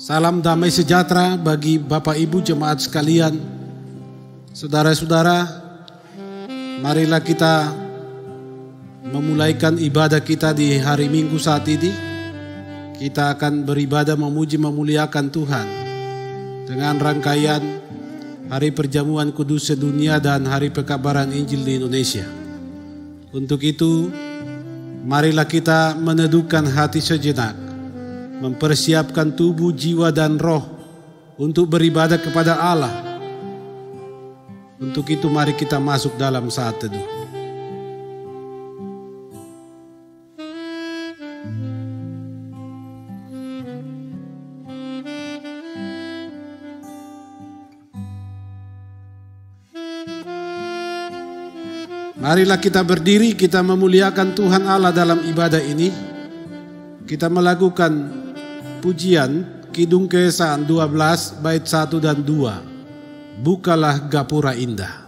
Salam damai sejahtera bagi Bapak Ibu jemaat sekalian. Saudara-saudara, marilah kita memulaikan ibadah kita di hari Minggu saat ini. Kita akan beribadah memuji memuliakan Tuhan dengan rangkaian Hari Perjamuan Kudus Sedunia dan Hari Pekabaran Injil di Indonesia. Untuk itu, marilah kita meneduhkan hati sejenak, mempersiapkan tubuh, jiwa, dan roh untuk beribadah kepada Allah. Untuk itu mari kita masuk dalam saat teduh. Marilah kita berdiri, kita memuliakan Tuhan Allah dalam ibadah ini. Kita melakukan pujian Kidung Keesahan 12 bait 1 dan 2. Bukalah gapura indah.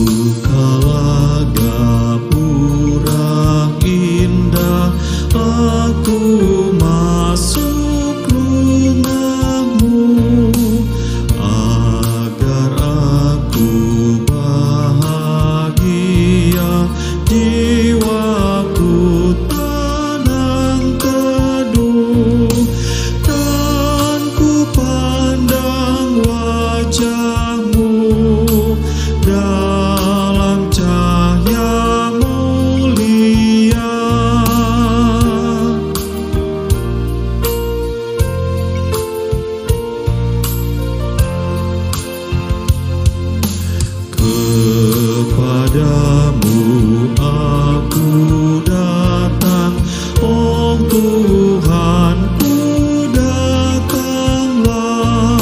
Bukalah gapura indah, aku masuk rumahmu, agar aku bahagia, jiwaku tenang teduh, dan ku pandang wajahmu dalam cahaya mulia. Kepadamu aku datang, oh Tuhanku, datanglah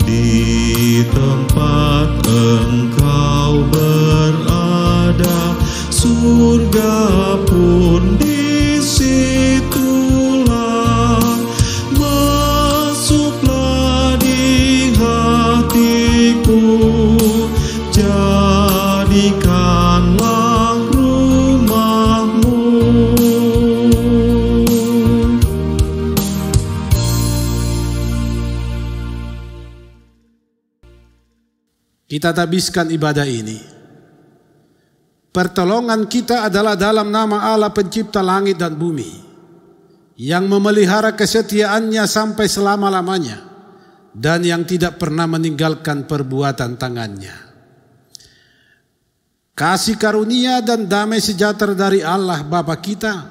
di tempat Engkau berada, surga pun disitulah. Masuklah di hatiku, jadikanlah rumahmu. Kita tabiskan ibadah ini. Pertolongan kita adalah dalam nama Allah pencipta langit dan bumi, yang memelihara kesetiaannya sampai selama-lamanya, dan yang tidak pernah meninggalkan perbuatan tangannya. Kasih karunia dan damai sejahtera dari Allah Bapa kita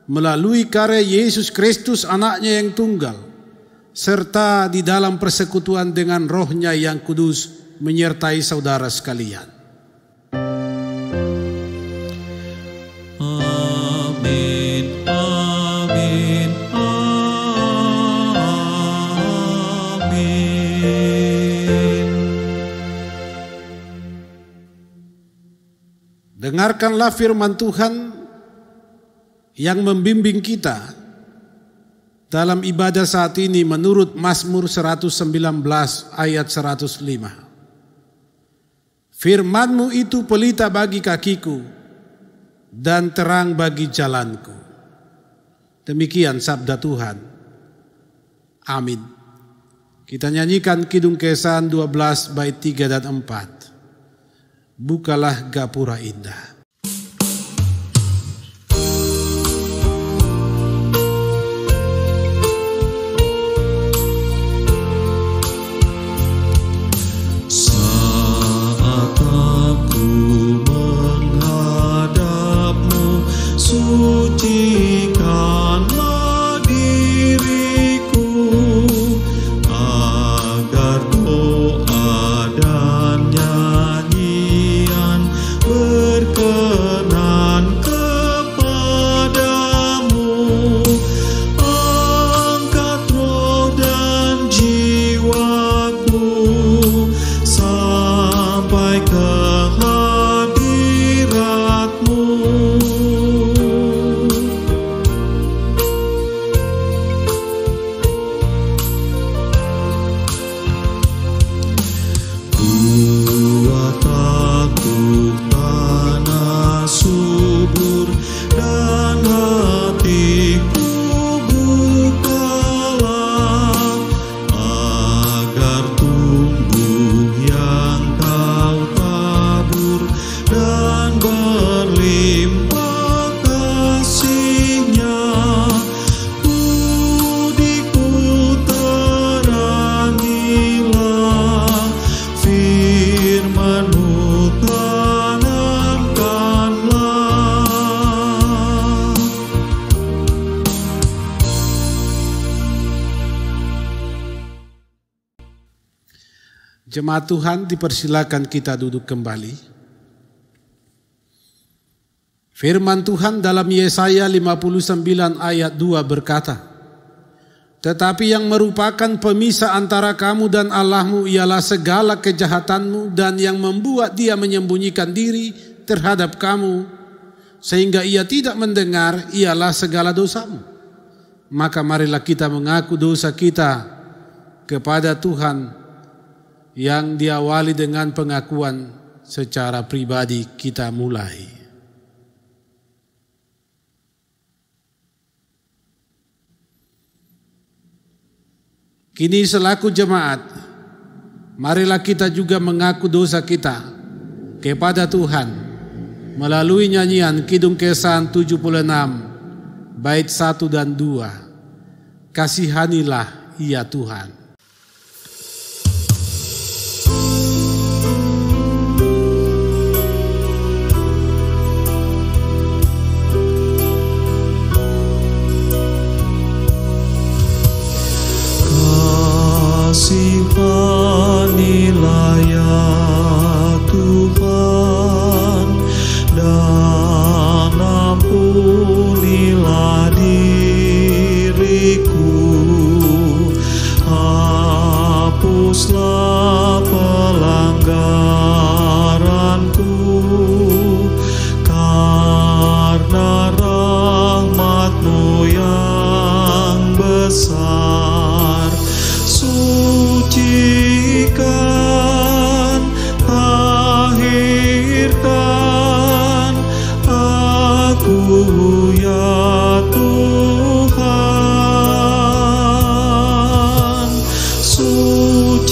melalui karya Yesus Kristus anaknya yang tunggal, serta di dalam persekutuan dengan Roh-Nya yang kudus menyertai saudara sekalian. Amin, amin, amin. Dengarkanlah firman Tuhan yang membimbing kita dalam ibadah saat ini menurut Mazmur 119 ayat 105. Firman-Mu itu pelita bagi kakiku dan terang bagi jalanku. Demikian sabda Tuhan. Amin. Kita nyanyikan Kidung Keesahan 12 bait 3 dan 4. Bukalah gapura indah. Saat aku menghadapmu, sucikanlah diriku, agar doa dan nyanyian berkenan Jemaat Tuhan, dipersilakan kita duduk kembali. Firman Tuhan dalam Yesaya 59 ayat 2 berkata, "Tetapi yang merupakan pemisah antara kamu dan Allahmu ialah segala kejahatanmu, dan yang membuat dia menyembunyikan diri terhadap kamu sehingga ia tidak mendengar ialah segala dosamu. Maka marilah kita mengaku dosa kita kepada Tuhan, yang diawali dengan pengakuan secara pribadi kita mulai." Kini selaku jemaat, marilah kita juga mengaku dosa kita kepada Tuhan melalui nyanyian Kidung Kesan 76 bait 1 dan 2. Kasihanilah ya Tuhan. Kasihanilah ya Tuhan, dan ampunilah diriku, hapuslah pelanggaranku, karena rahmat-Mu yang besar. Sucikan, tahirkan aku ya Tuhan. Sucikan,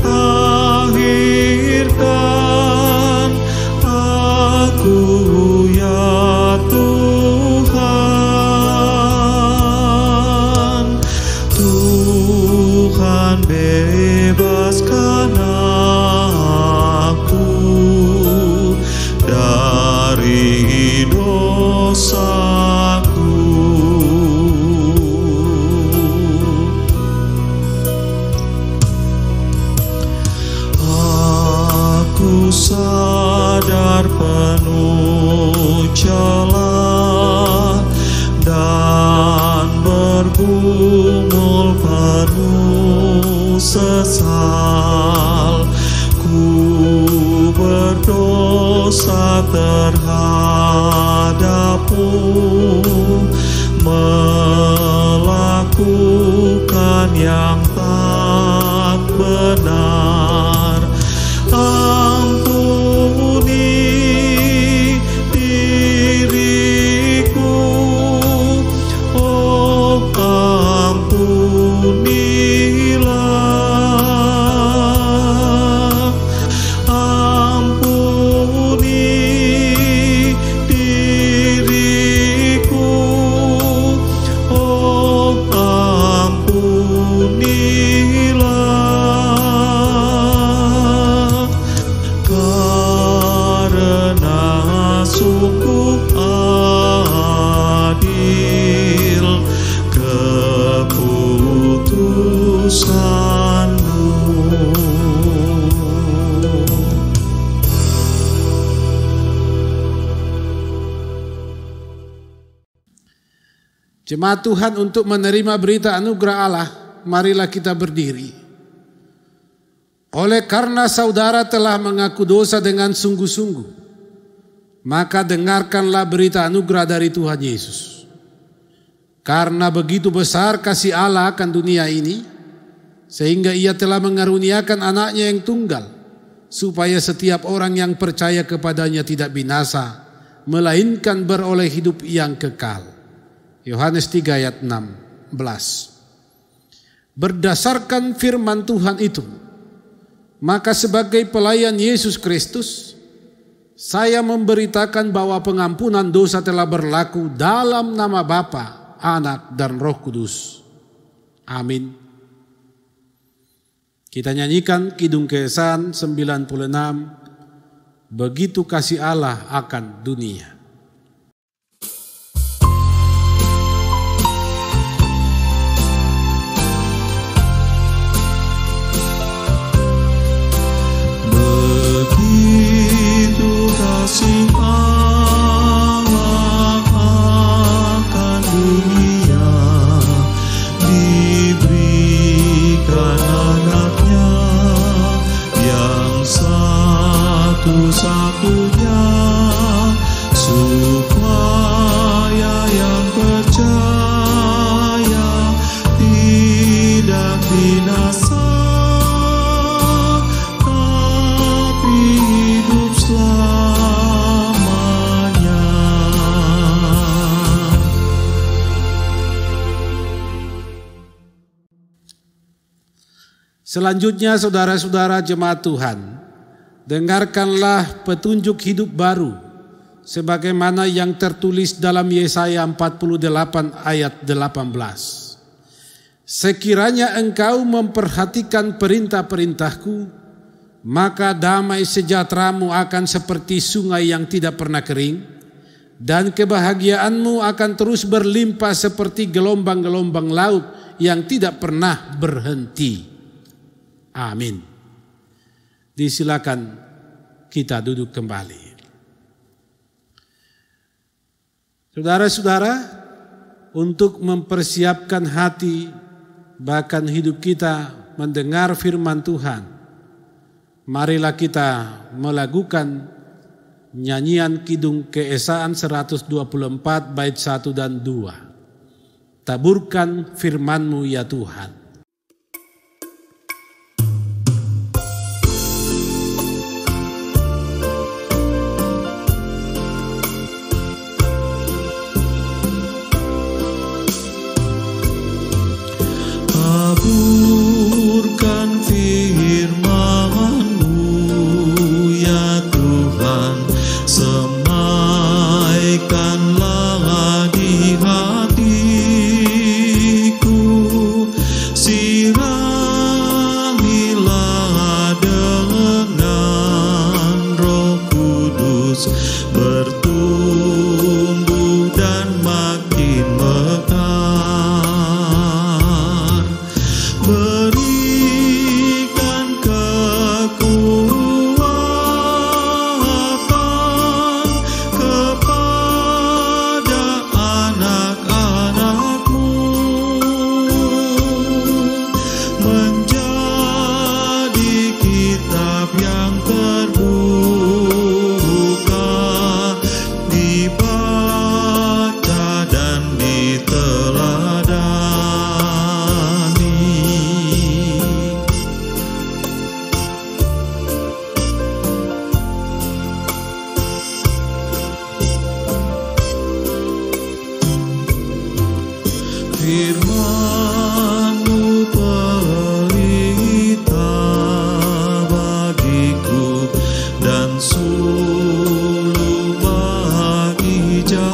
tahirkan aku ya Tuhan. Tuhan, bebaskan aku dari dosaku. Aku sadar penuh celah dan bergumul penuh sesal. Ku berdosa terhadap-Mu, melakukan yang tak benar. Ampuni diriku, oh ampunilah. Ampuni diriku, oh ampunilah. Karena sungguh adil keputusan-Mu. Jemaat Tuhan, untuk menerima berita anugerah Allah, marilah kita berdiri. Oleh karena saudara telah mengaku dosa dengan sungguh-sungguh, maka dengarkanlah berita anugerah dari Tuhan Yesus. Karena begitu besar kasih Allah akan dunia ini, sehingga Ia telah mengaruniakan anaknya yang tunggal, supaya setiap orang yang percaya kepadanya tidak binasa, melainkan beroleh hidup yang kekal. Yohanes 3 ayat 16. Berdasarkan firman Tuhan itu, maka sebagai pelayan Yesus Kristus, saya memberitakan bahwa pengampunan dosa telah berlaku dalam nama Bapa, Anak, dan Roh Kudus. Amin. Kita nyanyikan Kidung Kesan 96, Begitu Kasih Allah Akan Dunia. Selanjutnya saudara-saudara jemaat Tuhan, dengarkanlah petunjuk hidup baru sebagaimana yang tertulis dalam Yesaya 48 ayat 18. Sekiranya engkau memperhatikan perintah-perintahku, maka damai sejahteramu akan seperti sungai yang tidak pernah kering, dan kebahagiaanmu akan terus berlimpah seperti gelombang-gelombang laut yang tidak pernah berhenti. Amin. Disilakan kita duduk kembali. Saudara-saudara, untuk mempersiapkan hati bahkan hidup kita mendengar firman Tuhan, marilah kita melakukan nyanyian Kidung Keesaan 124 bait 1 dan 2. Taburkan firman-Mu ya Tuhan. Taburkan firman-Mu ya Tuhan, semaikanlah di hatiku, siramilah dengan Roh Kudus, bertumbuh dan makin mekar. Berikan kekuatan kepada anak-anak-Mu, menjadi kitab yang terbuka, dibaca dan diteladani. Firman-Mu pelita bagiku dan sulur bagi jalanku.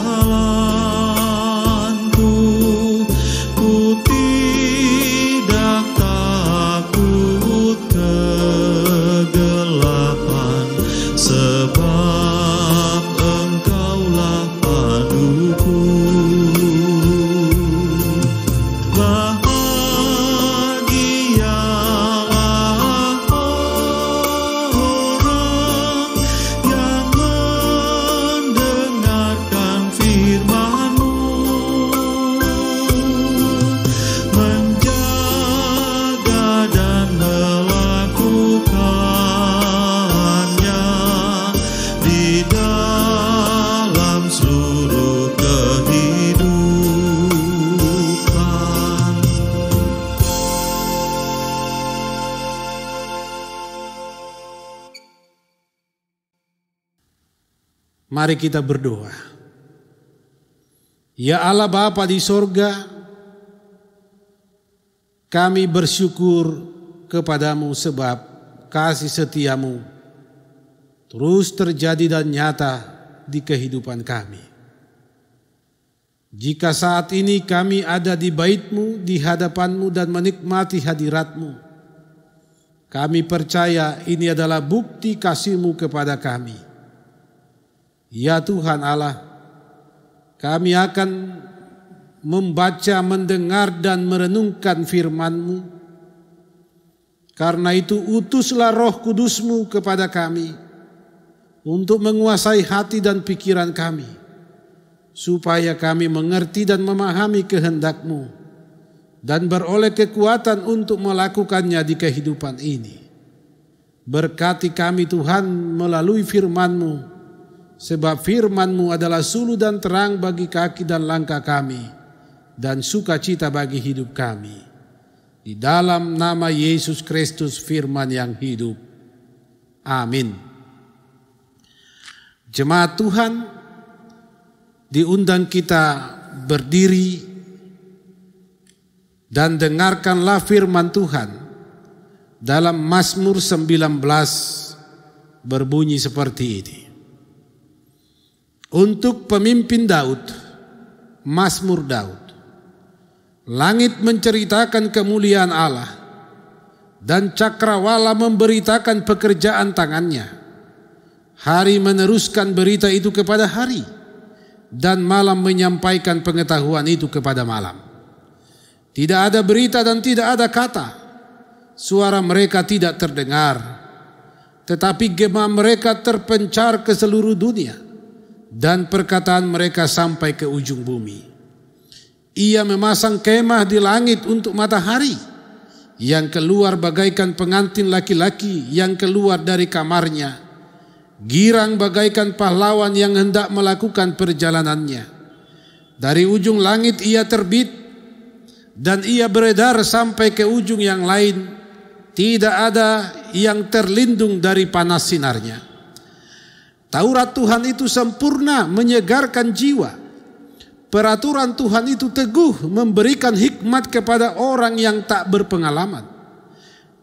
Ku tidak takut kegelapan, sebab Engkaulah panduku. Bahagialah orang yang mendengarkan firman-Mu, menjaga dan melakukannya di dalam seluruh kehidupan. Mari kita berdoa. Ya Allah Bapa di sorga, kami bersyukur kepadamu sebab kasih setiamu terus terjadi dan nyata di kehidupan kami. Jika saat ini kami ada di bait-Mu, di hadapan-Mu dan menikmati hadirat-Mu, kami percaya ini adalah bukti kasih-Mu kepada kami. Ya Tuhan Allah, kami akan membaca, mendengar dan merenungkan firman-Mu. Karena itu utuslah Roh Kudus-Mu kepada kami untuk menguasai hati dan pikiran kami, supaya kami mengerti dan memahami kehendak-Mu dan beroleh kekuatan untuk melakukannya di kehidupan ini. Berkati kami Tuhan melalui firman-Mu, sebab firman-Mu adalah suluh dan terang bagi kaki dan langkah kami, dan sukacita bagi hidup kami. Di dalam nama Yesus Kristus firman yang hidup. Amin. Jemaat Tuhan, diundang kita berdiri dan dengarkanlah firman Tuhan dalam Mazmur 19 berbunyi seperti ini. Untuk pemimpin Daud, Mazmur Daud. Langit menceritakan kemuliaan Allah dan cakrawala memberitakan pekerjaan tangannya. Hari meneruskan berita itu kepada hari dan malam menyampaikan pengetahuan itu kepada malam. Tidak ada berita dan tidak ada kata. Suara mereka tidak terdengar, tetapi gema mereka terpencar ke seluruh dunia dan perkataan mereka sampai ke ujung bumi. Ia memasang kemah di langit untuk matahari yang keluar bagaikan pengantin laki-laki yang keluar dari kamarnya, girang bagaikan pahlawan yang hendak melakukan perjalanannya. Dari ujung langit ia terbit dan ia beredar sampai ke ujung yang lain. Tidak ada yang terlindung dari panas sinarnya. Taurat Tuhan itu sempurna menyegarkan jiwa. Peraturan Tuhan itu teguh memberikan hikmat kepada orang yang tak berpengalaman.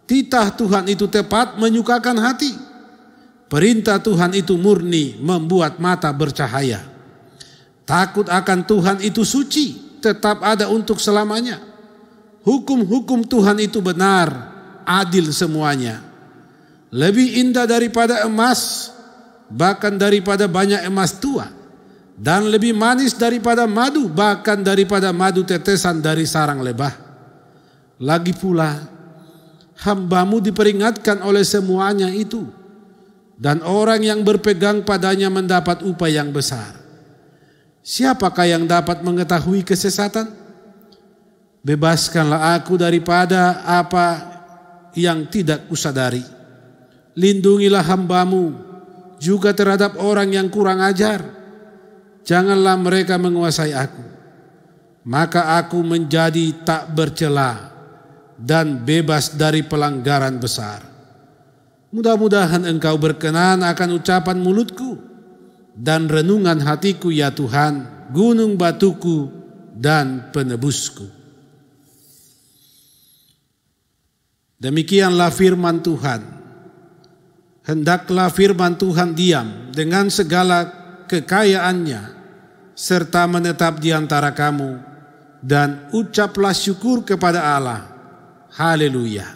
Titah Tuhan itu tepat menyukakan hati. Perintah Tuhan itu murni membuat mata bercahaya. Takut akan Tuhan itu suci, tetap ada untuk selamanya. Hukum-hukum Tuhan itu benar, adil semuanya. Lebih indah daripada emas, bahkan daripada banyak emas tua, dan lebih manis daripada madu, bahkan daripada madu tetesan dari sarang lebah. Lagi pula hamba-Mu diperingatkan oleh semuanya itu, dan orang yang berpegang padanya mendapat upah yang besar. Siapakah yang dapat mengetahui kesesatan? Bebaskanlah aku daripada apa yang tidak kusadari. Lindungilah hamba-Mu juga terhadap orang yang kurang ajar. Janganlah mereka menguasai aku. Maka aku menjadi tak bercela dan bebas dari pelanggaran besar. Mudah-mudahan Engkau berkenan akan ucapan mulutku dan renungan hatiku, ya Tuhan, gunung batuku dan penebusku. Demikianlah firman Tuhan. Hendaklah firman Tuhan diam dengan segala kekayaannya, serta menetap di antara kamu, dan ucaplah syukur kepada Allah. Haleluya.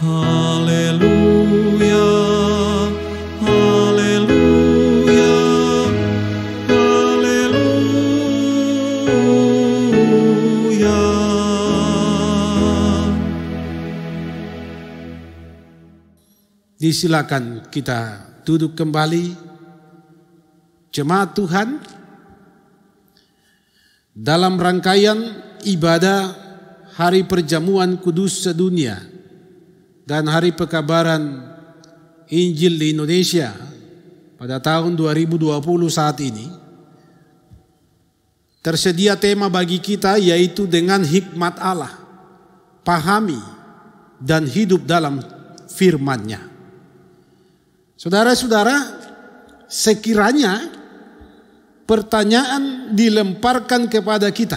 Haleluya, haleluya, haleluya. Disilakan kita duduk kembali. Jemaat Tuhan, dalam rangkaian ibadah Hari Perjamuan Kudus Sedunia dan Hari Pekabaran Injil di Indonesia pada tahun 2020 saat ini, tersedia tema bagi kita, yaitu dengan hikmat Allah, pahami dan hidup dalam firman-Nya. Saudara-saudara, sekiranya pertanyaan dilemparkan kepada kita,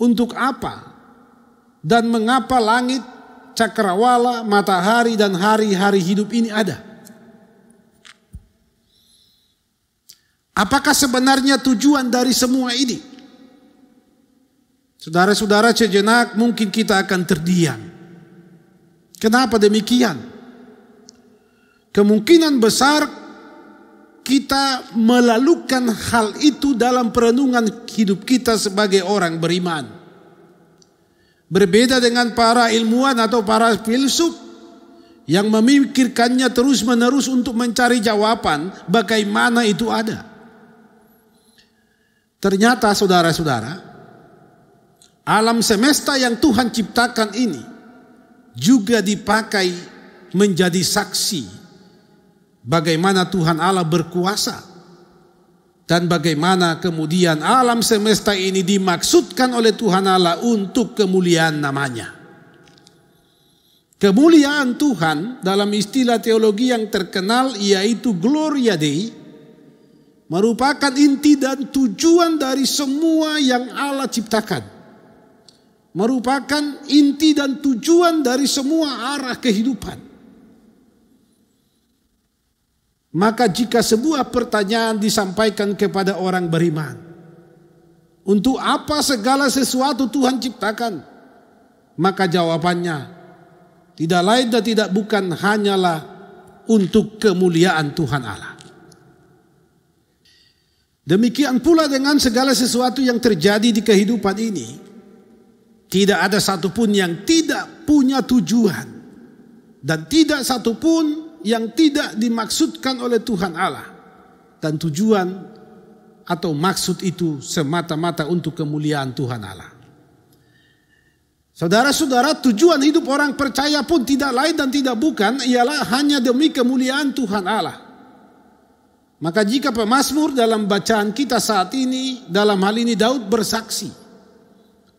untuk apa dan mengapa langit, cakrawala, matahari, dan hari-hari hidup ini ada? Apakah sebenarnya tujuan dari semua ini? Saudara-saudara, sejenak mungkin kita akan terdiam. Kenapa demikian? Kemungkinan besar kita melakukan hal itu dalam perenungan hidup kita sebagai orang beriman. Berbeda dengan para ilmuwan atau para filsuf yang memikirkannya terus-menerus untuk mencari jawaban bagaimana itu ada. Ternyata saudara-saudara, alam semesta yang Tuhan ciptakan ini juga dipakai menjadi saksi bagaimana Tuhan Allah berkuasa, dan bagaimana kemudian alam semesta ini dimaksudkan oleh Tuhan Allah untuk kemuliaan namanya. Kemuliaan Tuhan dalam istilah teologi yang terkenal yaitu Gloria Dei merupakan inti dan tujuan dari semua yang Allah ciptakan. merupakan inti dan tujuan dari semua arah kehidupan. Maka jika sebuah pertanyaan disampaikan kepada orang beriman, untuk apa segala sesuatu Tuhan ciptakan? Maka jawabannya tidak lain dan tidak bukan hanyalah untuk kemuliaan Tuhan Allah. Demikian pula dengan segala sesuatu yang terjadi di kehidupan ini, tidak ada satupun yang tidak punya tujuan, dan tidak satupun yang tidak dimaksudkan oleh Tuhan Allah. Dan tujuan atau maksud itu semata-mata untuk kemuliaan Tuhan Allah. Saudara-saudara, tujuan hidup orang percaya pun tidak lain dan tidak bukan ialah hanya demi kemuliaan Tuhan Allah. Maka jika pemazmur dalam bacaan kita saat ini, dalam hal ini Daud bersaksi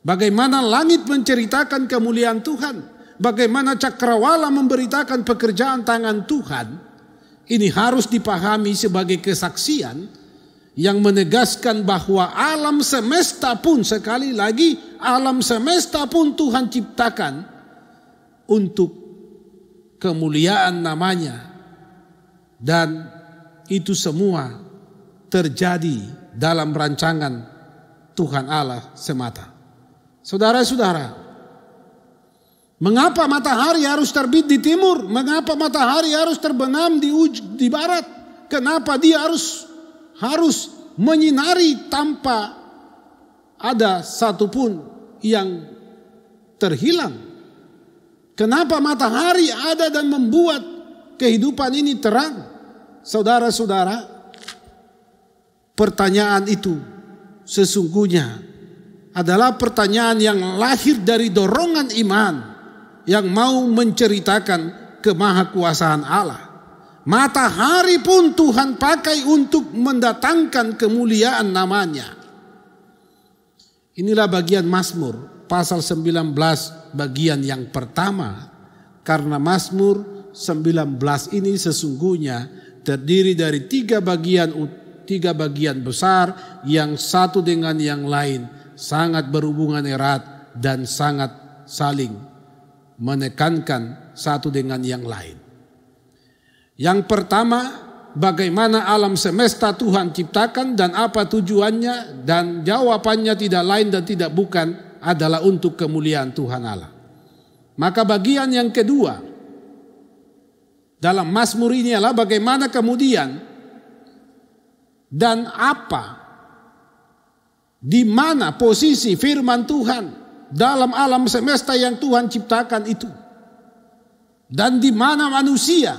bagaimana langit menceritakan kemuliaan Tuhan, bagaimana cakrawala memberitakan pekerjaan tangan Tuhan, ini harus dipahami sebagai kesaksian yang menegaskan bahwa alam semesta pun, sekali lagi, alam semesta pun Tuhan ciptakan untuk kemuliaan namanya. Dan itu semua terjadi dalam rancangan Tuhan Allah semata. Saudara-saudara, mengapa matahari harus terbit di timur? Mengapa matahari harus terbenam di barat? Kenapa dia harus menyinari tanpa ada satupun yang terhilang? Kenapa matahari ada dan membuat kehidupan ini terang? Saudara-saudara, pertanyaan itu sesungguhnya adalah pertanyaan yang lahir dari dorongan iman yang mau menceritakan kemahakuasaan Allah. Matahari pun Tuhan pakai untuk mendatangkan kemuliaan namanya. Inilah bagian Mazmur pasal 19 bagian yang pertama. Karena Mazmur 19 ini sesungguhnya terdiri dari tiga bagian besar yang satu dengan yang lain sangat berhubungan erat dan sangat saling menekankan satu dengan yang lain. Yang pertama, bagaimana alam semesta Tuhan ciptakan dan apa tujuannya, dan jawabannya tidak lain dan tidak bukan adalah untuk kemuliaan Tuhan Allah. Maka bagian yang kedua dalam Mazmur ini adalah bagaimana kemudian dan apa, di mana posisi firman Tuhan dalam alam semesta yang Tuhan ciptakan itu, dan di mana manusia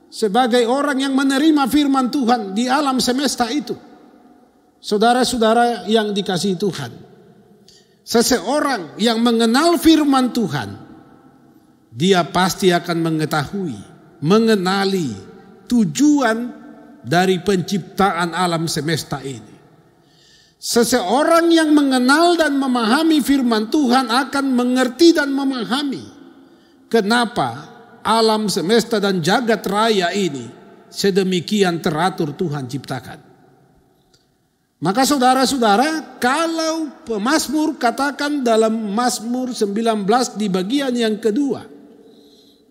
sebagai orang yang menerima firman Tuhan di alam semesta itu. Saudara-saudara yang dikasihi Tuhan, seseorang yang mengenal firman Tuhan, dia pasti akan mengenali tujuan dari penciptaan alam semesta ini. Seseorang yang mengenal dan memahami firman Tuhan akan mengerti dan memahami kenapa alam semesta dan jagat raya ini sedemikian teratur Tuhan ciptakan. Maka saudara-saudara, kalau pemazmur katakan dalam Mazmur 19 di bagian yang kedua,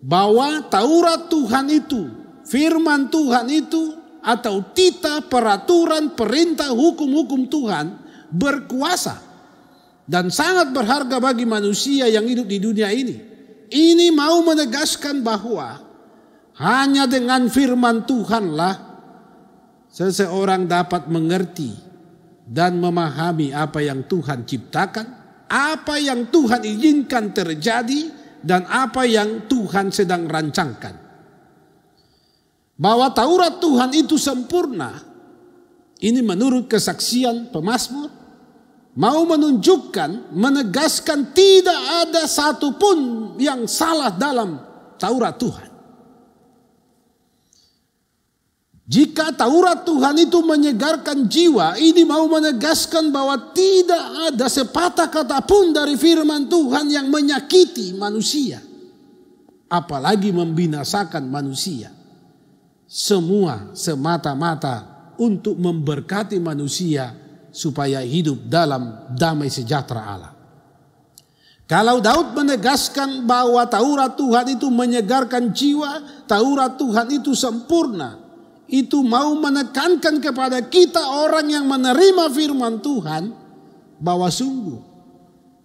bahwa Taurat Tuhan itu, firman Tuhan itu, atau tita, peraturan, perintah, hukum-hukum Tuhan berkuasa dan sangat berharga bagi manusia yang hidup di dunia ini. Ini mau menegaskan bahwa hanya dengan firman Tuhanlah seseorang dapat mengerti dan memahami apa yang Tuhan ciptakan, apa yang Tuhan izinkan terjadi, dan apa yang Tuhan sedang rancangkan. Bahwa Taurat Tuhan itu sempurna, ini menurut kesaksian pemazmur, mau menunjukkan, menegaskan tidak ada satupun yang salah dalam Taurat Tuhan. Jika Taurat Tuhan itu menyegarkan jiwa, ini mau menegaskan bahwa tidak ada sepatah kata pun dari firman Tuhan yang menyakiti manusia, apalagi membinasakan manusia. Semua semata-mata untuk memberkati manusia supaya hidup dalam damai sejahtera Allah. Kalau Daud menegaskan bahwa Taurat Tuhan itu menyegarkan jiwa, Taurat Tuhan itu sempurna, itu mau menekankan kepada kita orang yang menerima firman Tuhan bahwa sungguh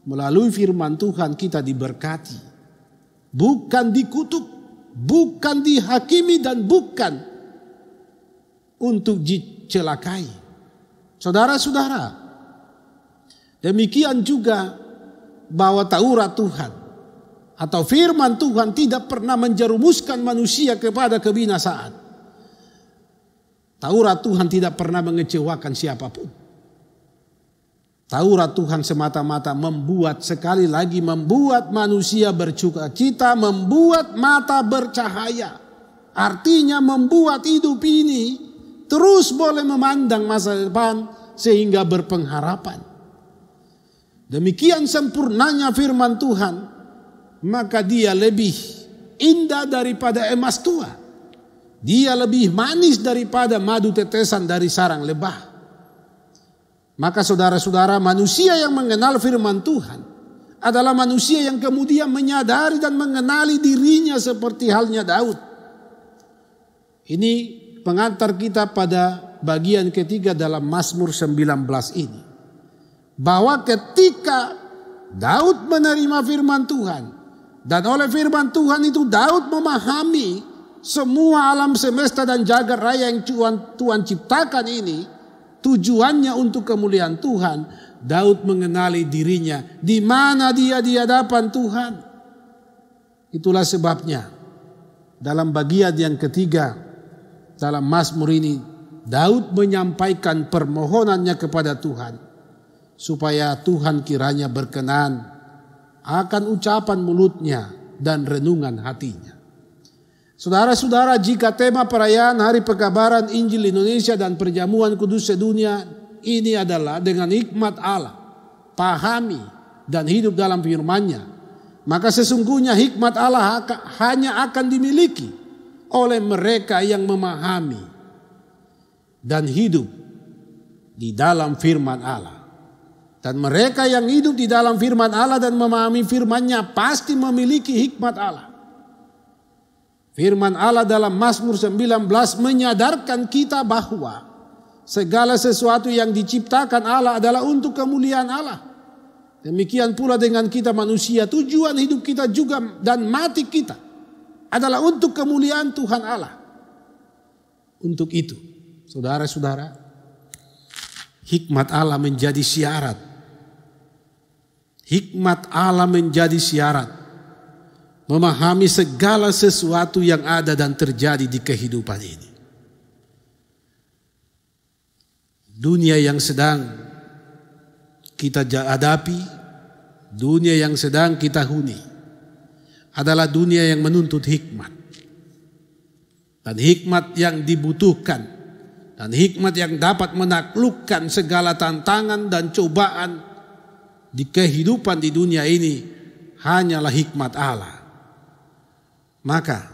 melalui firman Tuhan kita diberkati, bukan dikutuk, bukan dihakimi, dan bukan untuk dicelakai. Saudara-saudara, demikian juga bahwa Taurat Tuhan atau firman Tuhan tidak pernah menjerumuskan manusia kepada kebinasaan. Taurat Tuhan tidak pernah mengecewakan siapapun. Taurat Tuhan semata-mata membuat, sekali lagi membuat manusia bersukacita, membuat mata bercahaya. Artinya membuat hidup ini terus boleh memandang masa depan sehingga berpengharapan. Demikian sempurnanya firman Tuhan, maka dia lebih indah daripada emas tua. Dia lebih manis daripada madu tetesan dari sarang lebah. Maka saudara-saudara, manusia yang mengenal firman Tuhan adalah manusia yang kemudian menyadari dan mengenali dirinya seperti halnya Daud. Ini pengantar kita pada bagian ketiga dalam Mazmur 19 ini. Bahwa ketika Daud menerima firman Tuhan, dan oleh firman Tuhan itu Daud memahami semua alam semesta dan jagat raya yang Tuhan ciptakan ini, tujuannya untuk kemuliaan Tuhan. Daud mengenali dirinya, di mana dia di hadapan Tuhan. Itulah sebabnya dalam bagian yang ketiga dalam Mazmur ini, Daud menyampaikan permohonannya kepada Tuhan, supaya Tuhan kiranya berkenan akan ucapan mulutnya dan renungan hatinya. Saudara-saudara, jika tema perayaan Hari Pekabaran Injil Indonesia dan Perjamuan Kudus Sedunia ini adalah dengan hikmat Allah, pahami dan hidup dalam firman-Nya, maka sesungguhnya hikmat Allah hanya akan dimiliki oleh mereka yang memahami dan hidup di dalam firman Allah. Dan mereka yang hidup di dalam firman Allah dan memahami firman-Nya pasti memiliki hikmat Allah. Firman Allah dalam Mazmur 19 menyadarkan kita bahwa segala sesuatu yang diciptakan Allah adalah untuk kemuliaan Allah. Demikian pula dengan kita manusia, tujuan hidup kita juga dan mati kita adalah untuk kemuliaan Tuhan Allah. Untuk itu, saudara-saudara, hikmat Allah menjadi syarat. Hikmat Allah menjadi syarat memahami segala sesuatu yang ada dan terjadi di kehidupan ini. Dunia yang sedang kita hadapi, dunia yang sedang kita huni, adalah dunia yang menuntut hikmat. Dan hikmat yang dibutuhkan, dan hikmat yang dapat menaklukkan segala tantangan dan cobaan di kehidupan di dunia ini hanyalah hikmat Allah. Maka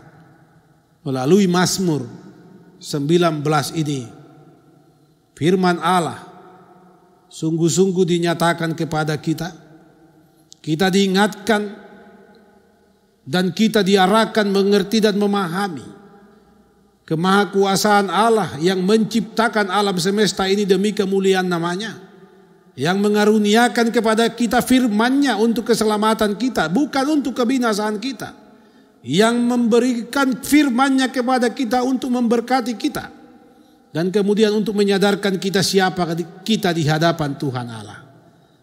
melalui Mazmur 19 ini, firman Allah sungguh-sungguh dinyatakan kepada kita. Kita diingatkan dan kita diarahkan mengerti dan memahami kemahakuasaan Allah yang menciptakan alam semesta ini demi kemuliaan namanya, yang mengaruniakan kepada kita firman-Nya untuk keselamatan kita, bukan untuk kebinasaan kita, yang memberikan firman-Nya kepada kita untuk memberkati kita, dan kemudian untuk menyadarkan kita siapa kita di hadapan Tuhan Allah.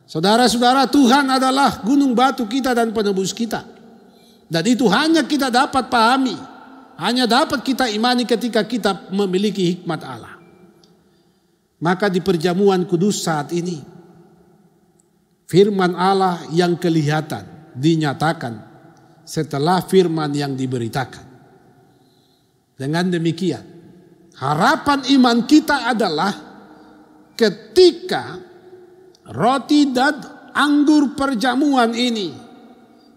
Saudara-saudara, Tuhan adalah gunung batu kita dan penebus kita, dan itu hanya kita dapat pahami, hanya dapat kita imani ketika kita memiliki hikmat Allah. Maka di perjamuan kudus saat ini, firman Allah yang kelihatan dinyatakan setelah firman yang diberitakan. Dengan demikian, harapan iman kita adalah ketika roti dan anggur perjamuan ini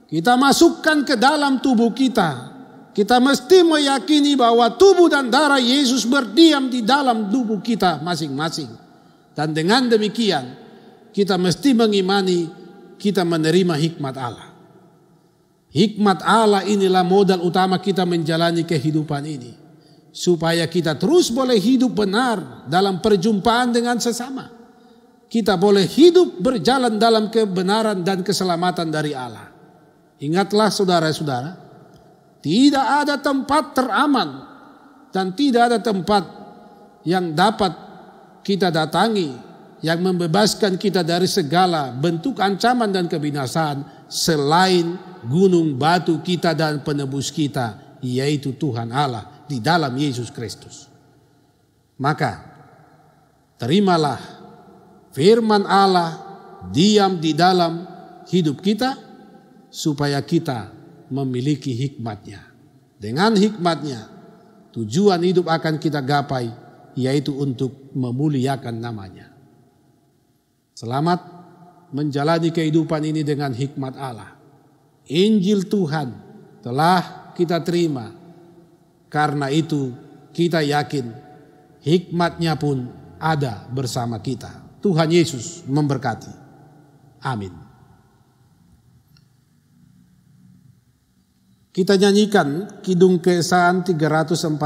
kita masukkan ke dalam tubuh kita, kita mesti meyakini bahwa tubuh dan darah Yesus berdiam di dalam tubuh kita masing-masing. Dan dengan demikian, kita mesti mengimani kita menerima hikmat Allah. Hikmat Allah inilah modal utama kita menjalani kehidupan ini. Supaya kita terus boleh hidup benar dalam perjumpaan dengan sesama. Kita boleh hidup berjalan dalam kebenaran dan keselamatan dari Allah. Ingatlah saudara-saudara, tidak ada tempat teraman dan tidak ada tempat yang dapat kita datangi yang membebaskan kita dari segala bentuk ancaman dan kebinasaan selain gunung batu kita dan penebus kita, yaitu Tuhan Allah di dalam Yesus Kristus. Maka terimalah firman Allah diam di dalam hidup kita supaya kita memiliki hikmatnya. Dengan hikmatnya tujuan hidup akan kita gapai, yaitu untuk memuliakan namanya. Selamat menjalani kehidupan ini dengan hikmat Allah. Injil Tuhan telah kita terima. Karena itu kita yakin hikmatnya pun ada bersama kita. Tuhan Yesus memberkati. Amin. Kita nyanyikan Kidung Keesahan 344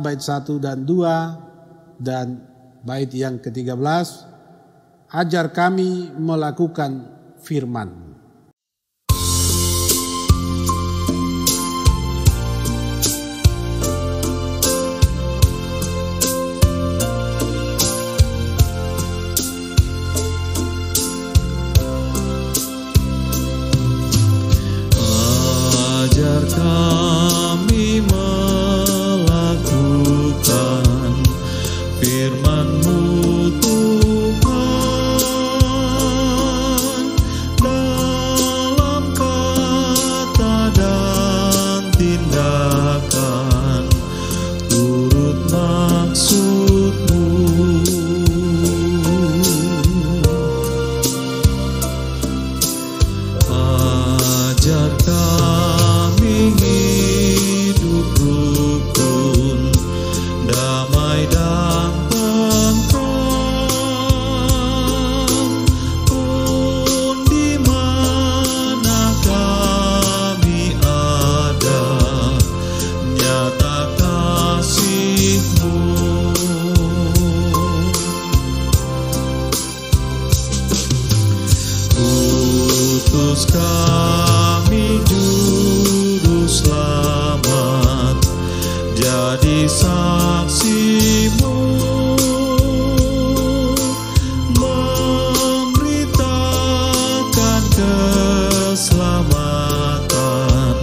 bait 1 dan 2 dan bait yang ke-13. Ajar kami melakukan firman. Ajar kami melakukan firman-Mu Tuhan, dalam kata dan tindakan turut maksud-Mu. Ajar kami hidup rukun, damai dan tentram, pun di mana kami ada, nyata kasih-Mu. Utus kami juru selamat, jadi saksi-Mu, memberitakan keselamatan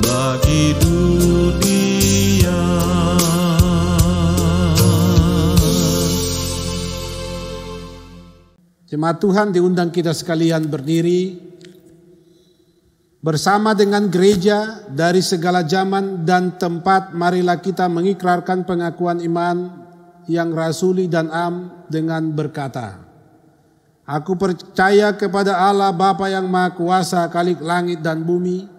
bagi dunia. Jemaat Tuhan, diundang kita sekalian berdiri bersama dengan gereja dari segala zaman dan tempat. Marilah kita mengikrarkan pengakuan iman yang rasuli dan am dengan berkata, Aku percaya kepada Allah Bapa yang Maha Kuasa, Khalik langit dan bumi,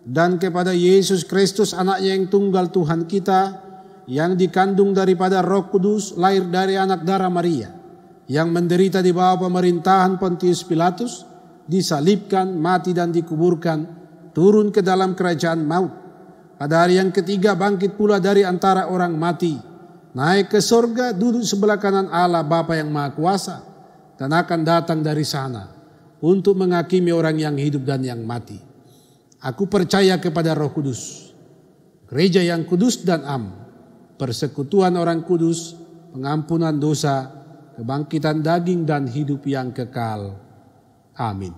dan kepada Yesus Kristus anaknya yang tunggal Tuhan kita, yang dikandung daripada Roh Kudus, lahir dari anak darah Maria, yang menderita di bawah pemerintahan Pontius Pilatus, disalibkan, mati dan dikuburkan, turun ke dalam kerajaan maut. Pada hari yang ketiga bangkit pula dari antara orang mati, naik ke sorga, duduk sebelah kanan Allah Bapa yang Maha Kuasa, dan akan datang dari sana untuk menghakimi orang yang hidup dan yang mati. Aku percaya kepada Roh Kudus, gereja yang kudus dan am, persekutuan orang kudus, pengampunan dosa, kebangkitan daging dan hidup yang kekal. Amin.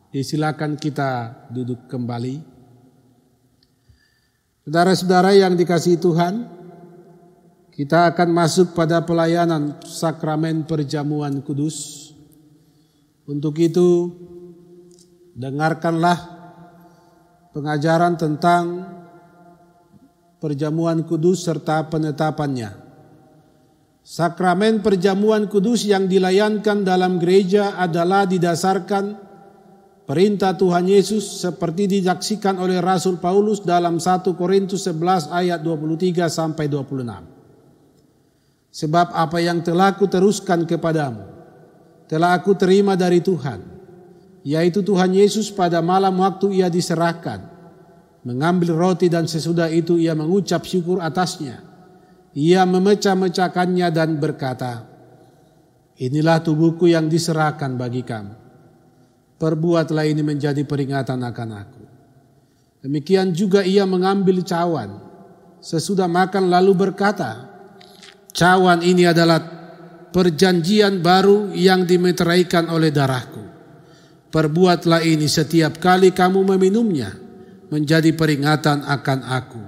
Disilakan kita duduk kembali. Saudara-saudara yang dikasihi Tuhan, kita akan masuk pada pelayanan sakramen perjamuan kudus. Untuk itu, dengarkanlah pengajaran tentang perjamuan kudus serta penetapannya. Sakramen perjamuan kudus yang dilayankan dalam gereja adalah didasarkan perintah Tuhan Yesus seperti disaksikan oleh Rasul Paulus dalam 1 Korintus 11 ayat 23 sampai 26. Sebab apa yang telah aku teruskan kepadamu, telah aku terima dari Tuhan, yaitu Tuhan Yesus pada malam waktu ia diserahkan, mengambil roti dan sesudah itu ia mengucap syukur atasnya. Ia memecah-mecahkannya dan berkata, "Inilah tubuhku yang diserahkan bagi kamu. Perbuatlah ini menjadi peringatan akan aku." Demikian juga ia mengambil cawan sesudah makan lalu berkata, "Cawan ini adalah perjanjian baru yang dimeteraikan oleh darahku. Perbuatlah ini setiap kali kamu meminumnya menjadi peringatan akan aku.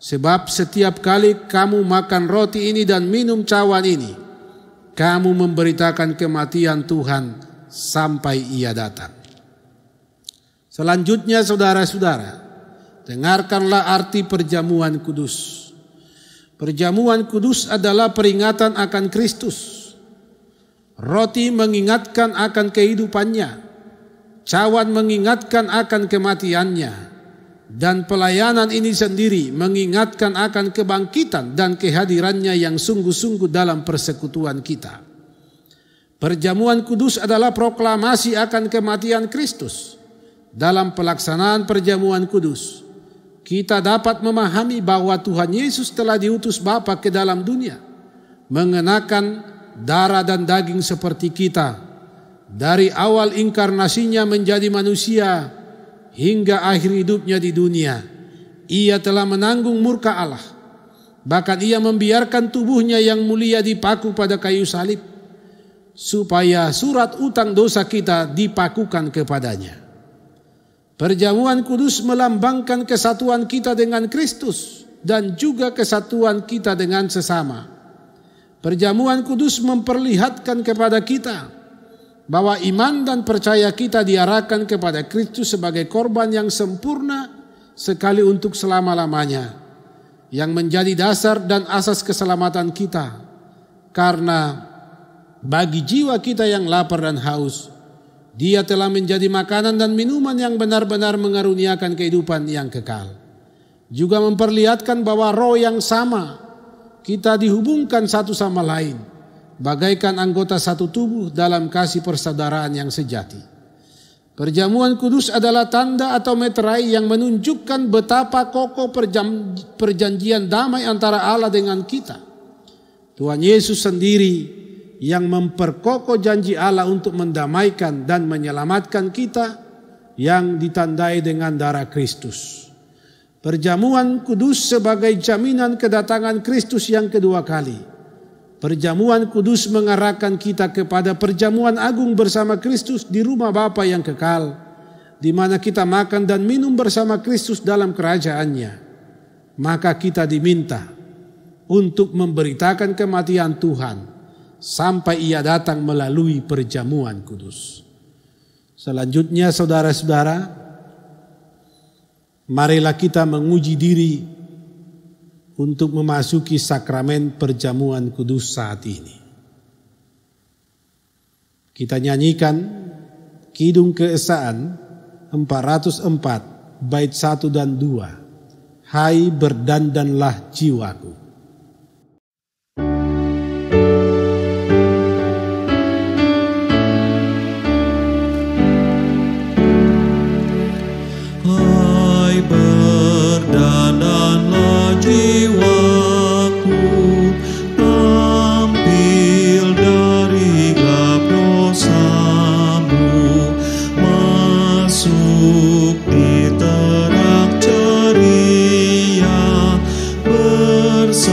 Sebab setiap kali kamu makan roti ini dan minum cawan ini, kamu memberitakan kematian Tuhan sampai ia datang." Selanjutnya saudara-saudara, dengarkanlah arti perjamuan kudus. Perjamuan kudus adalah peringatan akan Kristus. Roti mengingatkan akan kehidupannya, cawan mengingatkan akan kematiannya, dan pelayanan ini sendiri mengingatkan akan kebangkitan dan kehadirannya yang sungguh-sungguh dalam persekutuan kita. Perjamuan kudus adalah proklamasi akan kematian Kristus. Dalam pelaksanaan perjamuan kudus, kita dapat memahami bahwa Tuhan Yesus telah diutus Bapa ke dalam dunia, mengenakan darah dan daging seperti kita. Dari awal inkarnasinya menjadi manusia hingga akhir hidupnya di dunia, ia telah menanggung murka Allah. Bahkan ia membiarkan tubuhnya yang mulia dipaku pada kayu salib, supaya surat utang dosa kita dipakukan kepadanya. Perjamuan kudus melambangkan kesatuan kita dengan Kristus dan juga kesatuan kita dengan sesama. Perjamuan kudus memperlihatkan kepada kita bahwa iman dan percaya kita diarahkan kepada Kristus sebagai korban yang sempurna sekali untuk selama-lamanya, yang menjadi dasar dan asas keselamatan kita. Karena bagi jiwa kita yang lapar dan haus, Dia telah menjadi makanan dan minuman yang benar-benar mengaruniakan kehidupan yang kekal. Juga memperlihatkan bahwa roh yang sama, kita dihubungkan satu sama lain, bagaikan anggota satu tubuh dalam kasih persaudaraan yang sejati. Perjamuan kudus adalah tanda atau meterai yang menunjukkan betapa kokoh perjanjian damai antara Allah dengan kita. Tuhan Yesus sendiri yang memperkokoh janji Allah untuk mendamaikan dan menyelamatkan kita, yang ditandai dengan darah Kristus. Perjamuan kudus sebagai jaminan kedatangan Kristus yang kedua kali. Perjamuan kudus mengarahkan kita kepada perjamuan agung bersama Kristus di rumah Bapa yang kekal, di mana kita makan dan minum bersama Kristus dalam kerajaannya. Maka kita diminta untuk memberitakan kematian Tuhan sampai ia datang melalui perjamuan kudus. Selanjutnya saudara-saudara, marilah kita menguji diri untuk memasuki sakramen perjamuan kudus saat ini. Kita nyanyikan Kidung Keesaan 404 bait 1 dan 2. Hai berdandanlah jiwaku. Berdandanlah jiwaku, tampil dari gelap dosamu, masuk di terang ceria bersama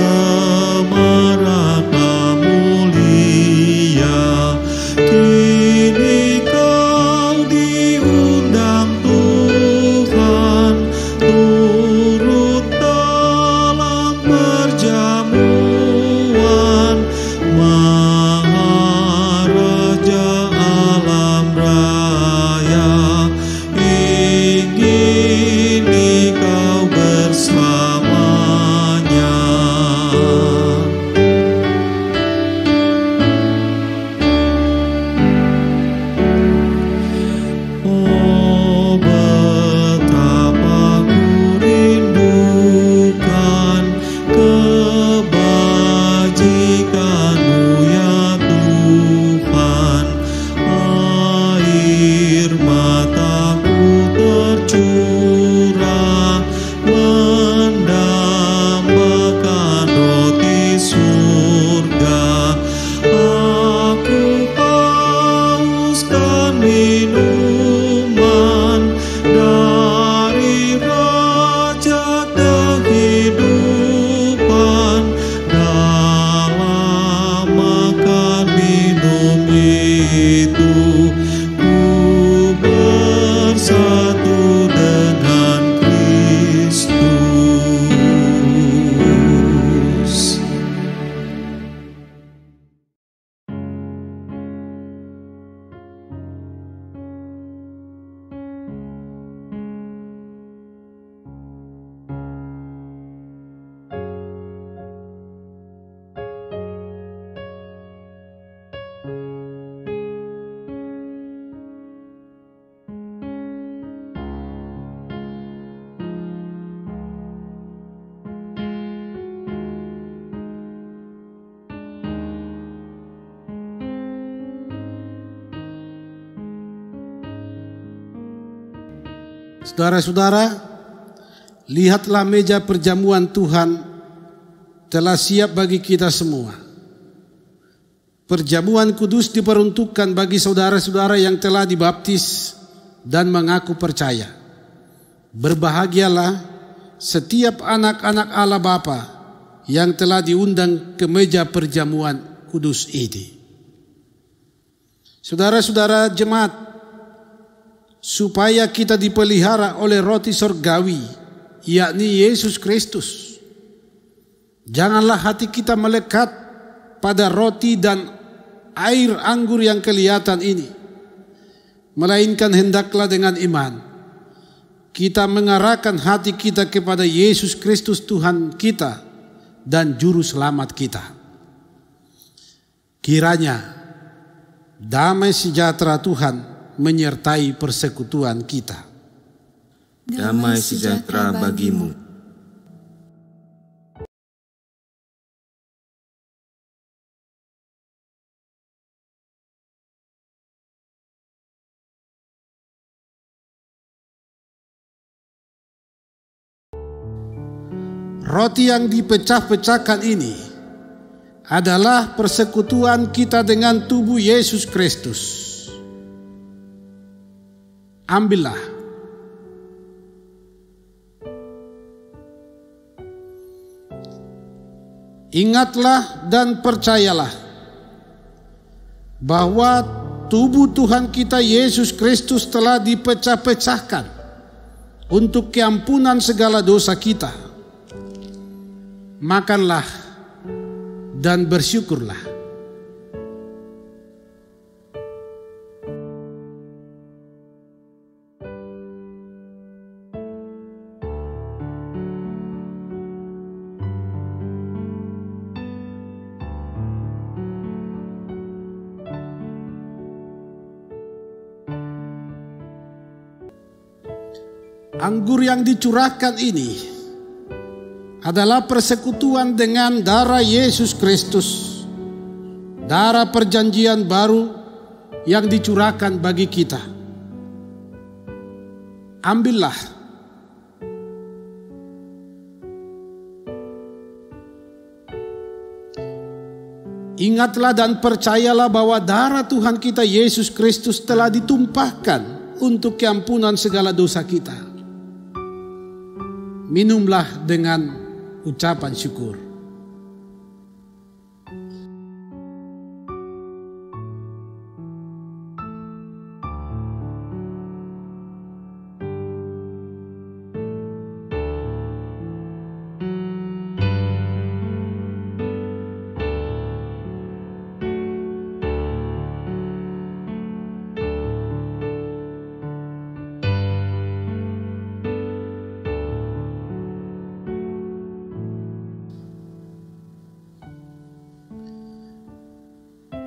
minuman dari raja kehidupan. Dalam makan minum itu ku bersatu dengan Kristus. Saudara-saudara, lihatlah meja perjamuan Tuhan telah siap bagi kita semua. Perjamuan kudus diperuntukkan bagi saudara-saudara yang telah dibaptis dan mengaku percaya. Berbahagialah setiap anak-anak Allah Bapa yang telah diundang ke meja perjamuan kudus ini. Saudara-saudara jemaat, supaya kita dipelihara oleh roti sorgawi, yakni Yesus Kristus. Janganlah hati kita melekat pada roti dan air anggur yang kelihatan ini, melainkan hendaklah dengan iman kita mengarahkan hati kita kepada Yesus Kristus Tuhan kita dan Juru Selamat kita. Kiranya damai sejahtera Tuhan menyertai persekutuan kita. Damai sejahtera bagimu. Roti yang dipecah-pecahkan ini adalah persekutuan kita dengan tubuh Yesus Kristus. Ambillah. Ingatlah dan percayalah bahwa tubuh Tuhan kita Yesus Kristus telah dipecah-pecahkan untuk keampunan segala dosa kita. Makanlah dan bersyukurlah. Anggur yang dicurahkan ini adalah persekutuan dengan darah Yesus Kristus, darah perjanjian baru yang dicurahkan bagi kita. Ambillah. Ingatlah dan percayalah bahwa darah Tuhan kita Yesus Kristus telah ditumpahkan untuk keampunan segala dosa kita. Minumlah dengan ucapan syukur.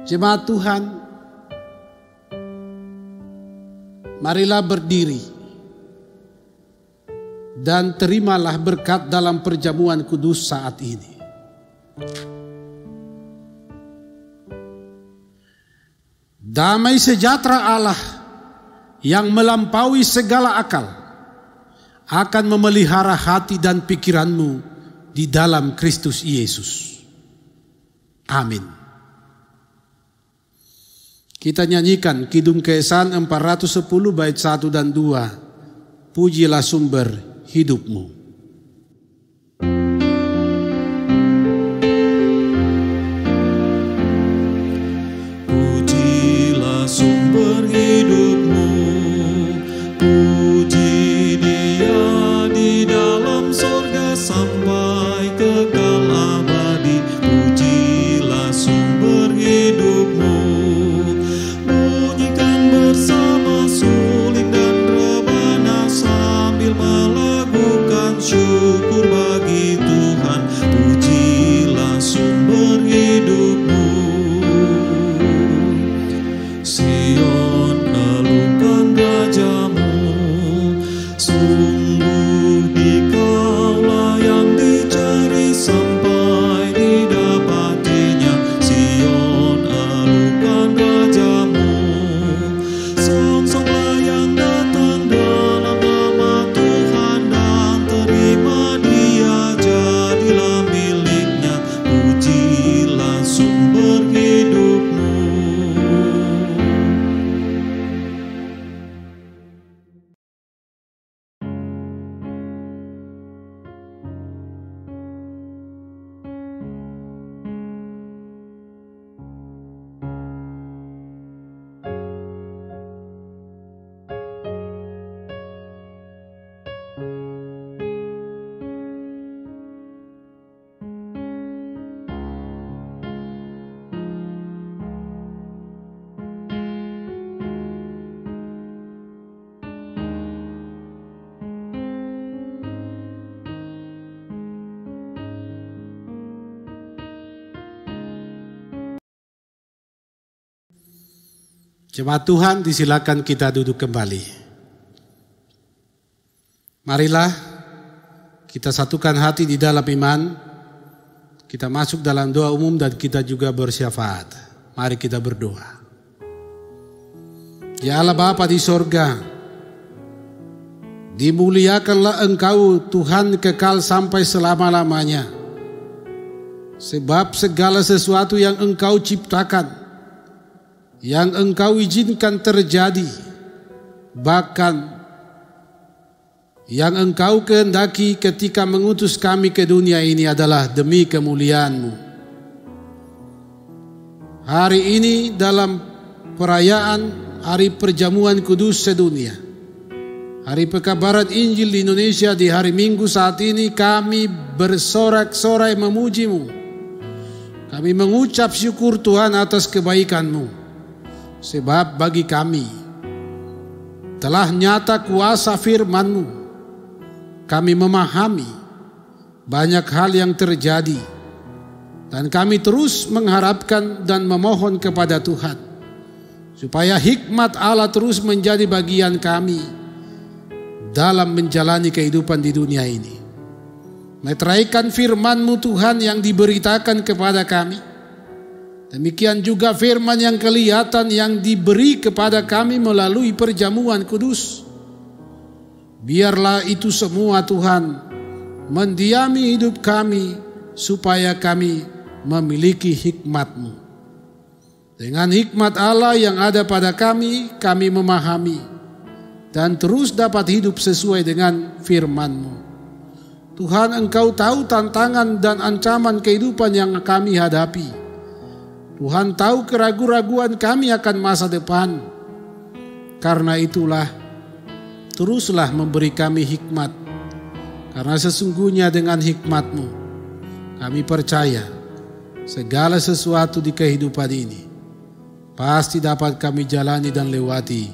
Jemaat Tuhan, marilah berdiri dan terimalah berkat dalam perjamuan kudus saat ini. Damai sejahtera Allah yang melampaui segala akal akan memelihara hati dan pikiranmu di dalam Kristus Yesus. Amin. Kita nyanyikan Kidung Keesan 410 bait 1 dan 2. Pujilah sumber hidupmu. Pujilah sumber hidupmu, puji Dia di dalam sorga sampai kekal abadi. Pujilah sumber hidupmu, bunyikan bersama suling dan rebana sambil melakukan syukur bagi Tuhan. Pujilah sumber hidupmu. Sion, keluhkan rajamu, sungguh Dikaulah yang dicari sampai didapatinya. Sion, keluhkan rajamu, songsonglah yang datang dalam nama Tuhan dan terima Dia, jadilah miliknya. Pujilah sumber hidupmu. Jemaat Tuhan, disilakan kita duduk kembali. Marilah kita satukan hati di dalam iman. Kita masuk dalam doa umum dan kita juga bersyafaat. Mari kita berdoa. Ya Allah Bapa di sorga, dimuliakanlah Engkau Tuhan kekal sampai selama-lamanya. Sebab segala sesuatu yang Engkau ciptakan, yang Engkau izinkan terjadi, bahkan yang Engkau kehendaki ketika mengutus kami ke dunia ini adalah demi kemuliaan-Mu. Hari ini dalam perayaan Hari Perjamuan Kudus sedunia, Hari Pekabaran Injil di Indonesia di hari Minggu saat ini, kami bersorak-sorai memuji-Mu. Kami mengucap syukur Tuhan atas kebaikan-Mu. Sebab bagi kami telah nyata kuasa firman-Mu. Kami memahami banyak hal yang terjadi, dan kami terus mengharapkan dan memohon kepada Tuhan supaya hikmat Allah terus menjadi bagian kami dalam menjalani kehidupan di dunia ini. Meteraikan firman-Mu Tuhan yang diberitakan kepada kami, demikian juga firman yang kelihatan yang diberi kepada kami melalui perjamuan kudus. Biarlah itu semua Tuhan mendiami hidup kami supaya kami memiliki hikmat-Mu. Dengan hikmat Allah yang ada pada kami memahami dan terus dapat hidup sesuai dengan firman-Mu. Tuhan, Engkau tahu tantangan dan ancaman kehidupan yang kami hadapi. Tuhan tahu keraguan-raguan kami akan masa depan. Karena itulah, teruslah memberi kami hikmat. Karena sesungguhnya dengan hikmat-Mu, kami percaya segala sesuatu di kehidupan ini pasti dapat kami jalani dan lewati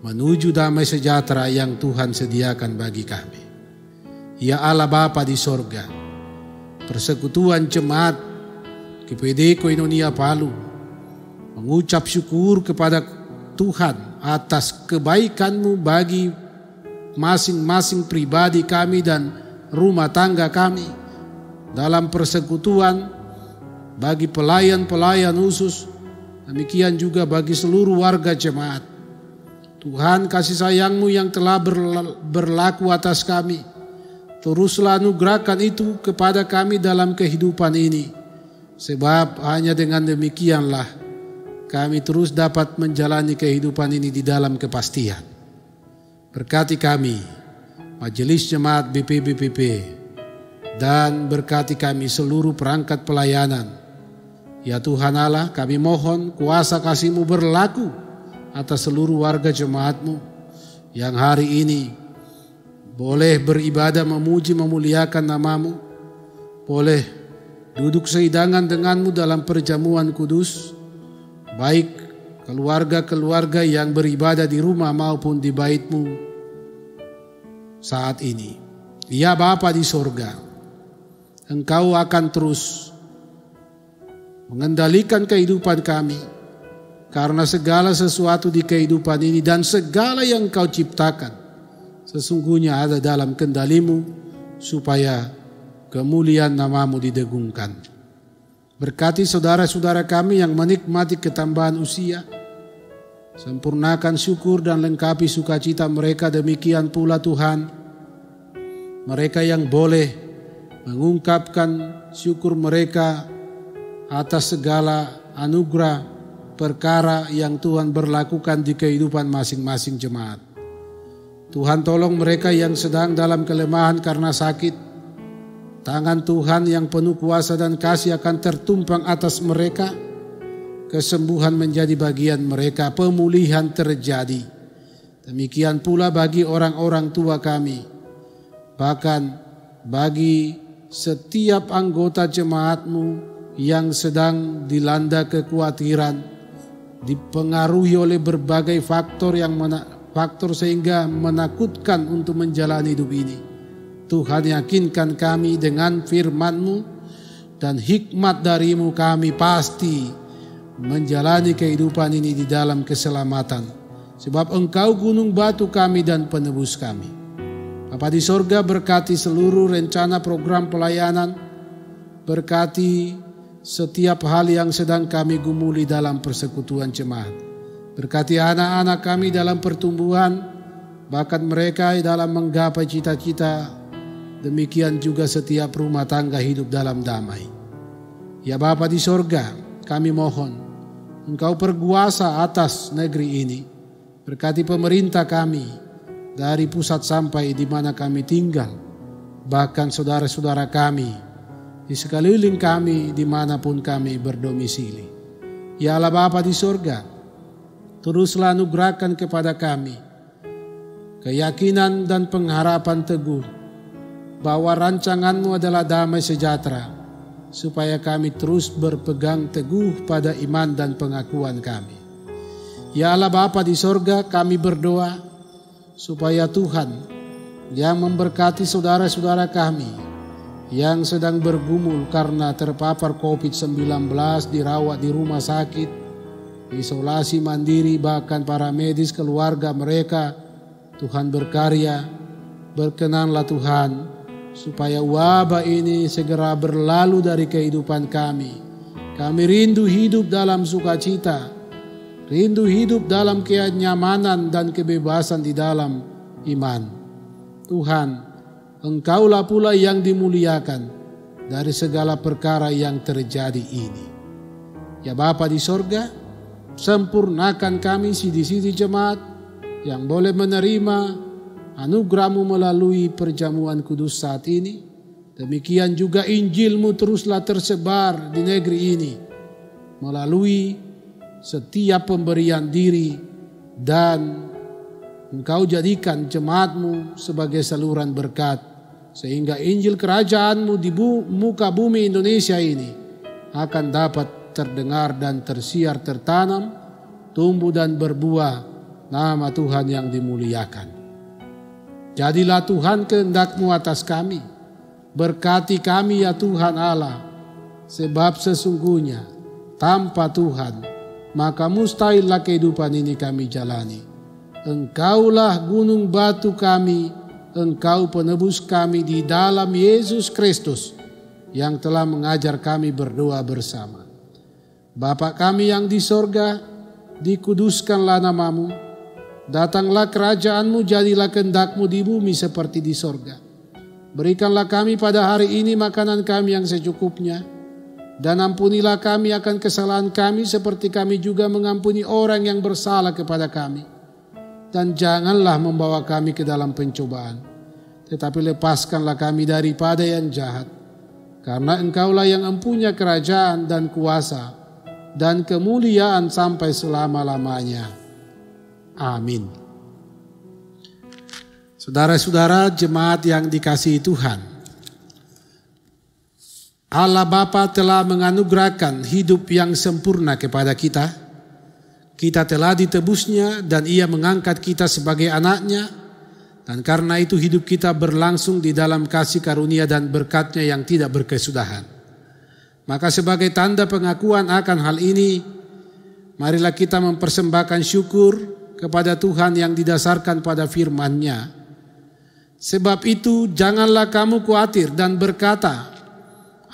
menuju damai sejahtera yang Tuhan sediakan bagi kami. Ya Allah Bapa di sorga, persekutuan jemaat GPD Koinonia Palu mengucap syukur kepada Tuhan atas kebaikan-Mu bagi masing-masing pribadi kami dan rumah tangga kami, dalam persekutuan bagi pelayan-pelayan khusus, demikian juga bagi seluruh warga jemaat. Tuhan, kasih sayang-Mu yang telah berlaku atas kami, teruslah anugerahkan itu kepada kami dalam kehidupan ini. Sebab hanya dengan demikianlah kami terus dapat menjalani kehidupan ini di dalam kepastian. Berkati kami, Majelis Jemaat BPBPP, dan berkati kami seluruh perangkat pelayanan. Ya Tuhan Allah, kami mohon kuasa kasih-Mu berlaku atas seluruh warga jemaat-Mu yang hari ini boleh beribadah, memuji, memuliakan nama-Mu, boleh duduk sehidangan dengan-Mu dalam perjamuan kudus, baik keluarga-keluarga yang beribadah di rumah maupun di bait-Mu saat ini. Ya Bapa di sorga, Engkau akan terus mengendalikan kehidupan kami, karena segala sesuatu di kehidupan ini dan segala yang Engkau ciptakan sesungguhnya ada dalam kendali-Mu, supaya kemuliaan nama-Mu didengungkan. Berkati saudara-saudara kami yang menikmati ketambahan usia, sempurnakan syukur dan lengkapi sukacita mereka. Demikian pula Tuhan, mereka yang boleh mengungkapkan syukur mereka atas segala anugerah perkara yang Tuhan berlakukan di kehidupan masing-masing jemaat. Tuhan tolong mereka yang sedang dalam kelemahan karena sakit. Tangan Tuhan yang penuh kuasa dan kasih akan tertumpang atas mereka. Kesembuhan menjadi bagian mereka, pemulihan terjadi. Demikian pula bagi orang-orang tua kami. Bahkan bagi setiap anggota jemaat-Mu yang sedang dilanda kekhawatiran, dipengaruhi oleh berbagai faktor sehingga menakutkan untuk menjalani hidup ini. Tuhan, yakinkan kami dengan firman-Mu dan hikmat dari-Mu, kami pasti menjalani kehidupan ini di dalam keselamatan. Sebab Engkau gunung batu kami dan penebus kami. Bapa di sorga, berkati seluruh rencana program pelayanan. Berkati setiap hal yang sedang kami gumuli dalam persekutuan jemaat. Berkati anak-anak kami dalam pertumbuhan, bahkan mereka dalam menggapai cita-cita. Demikian juga setiap rumah tangga hidup dalam damai. Ya Bapa di sorga, kami mohon Engkau berkuasa atas negeri ini. Berkati pemerintah kami dari pusat sampai di mana kami tinggal. Bahkan saudara-saudara kami di sekeliling kami dimanapun kami berdomisili. Ya Allah Bapa di sorga, teruslah anugerahkan kepada kami keyakinan dan pengharapan teguh bahwa rancangan-Mu adalah damai sejahtera, supaya kami terus berpegang teguh pada iman dan pengakuan kami. Ya Allah Bapa di sorga, kami berdoa supaya Tuhan yang memberkati saudara-saudara kami yang sedang bergumul karena terpapar COVID-19, dirawat di rumah sakit, isolasi mandiri, bahkan para medis keluarga mereka. Tuhan berkarya, berkenanlah Tuhan, supaya wabah ini segera berlalu dari kehidupan kami. Kami rindu hidup dalam sukacita, rindu hidup dalam kenyamanan dan kebebasan di dalam iman. Tuhan, Engkaulah pula yang dimuliakan dari segala perkara yang terjadi ini. Ya Bapa di sorga, sempurnakan kami sidi-sidi jemaat yang boleh menerima anugerah-Mu melalui perjamuan kudus saat ini. Demikian juga Injil-Mu teruslah tersebar di negeri ini melalui setiap pemberian diri, dan Engkau jadikan jemaat-Mu sebagai saluran berkat, sehingga Injil kerajaan-Mu di muka bumi Indonesia ini akan dapat terdengar dan tersiar, tertanam, tumbuh dan berbuah, nama Tuhan yang dimuliakan. Jadilah Tuhan kehendak-Mu atas kami. Berkati kami ya Tuhan Allah, sebab sesungguhnya tanpa Tuhan maka mustahillah kehidupan ini kami jalani. Engkaulah gunung batu kami, Engkau penebus kami di dalam Yesus Kristus yang telah mengajar kami berdoa bersama. Bapa kami yang di sorga, dikuduskanlah nama-Mu. Datanglah kerajaan-Mu, jadilah kehendak-Mu di bumi seperti di sorga. Berikanlah kami pada hari ini makanan kami yang secukupnya, Dan ampunilah kami akan kesalahan kami seperti kami juga mengampuni orang yang bersalah kepada kami. Dan janganlah membawa kami ke dalam pencobaan, tetapi lepaskanlah kami daripada yang jahat. Karena Engkaulah yang mempunyai kerajaan dan kuasa dan kemuliaan sampai selama-lamanya. Amin. Saudara-saudara jemaat yang dikasihi Tuhan, Allah Bapa telah menganugerahkan hidup yang sempurna kepada kita. Kita telah ditebusnya dan Ia mengangkat kita sebagai anak-Nya. Dan karena itu hidup kita berlangsung di dalam kasih karunia dan berkat-Nya yang tidak berkesudahan. Maka sebagai tanda pengakuan akan hal ini, marilah kita mempersembahkan syukur kepada Tuhan yang didasarkan pada firman-Nya. Sebab itu janganlah kamu khawatir dan berkata,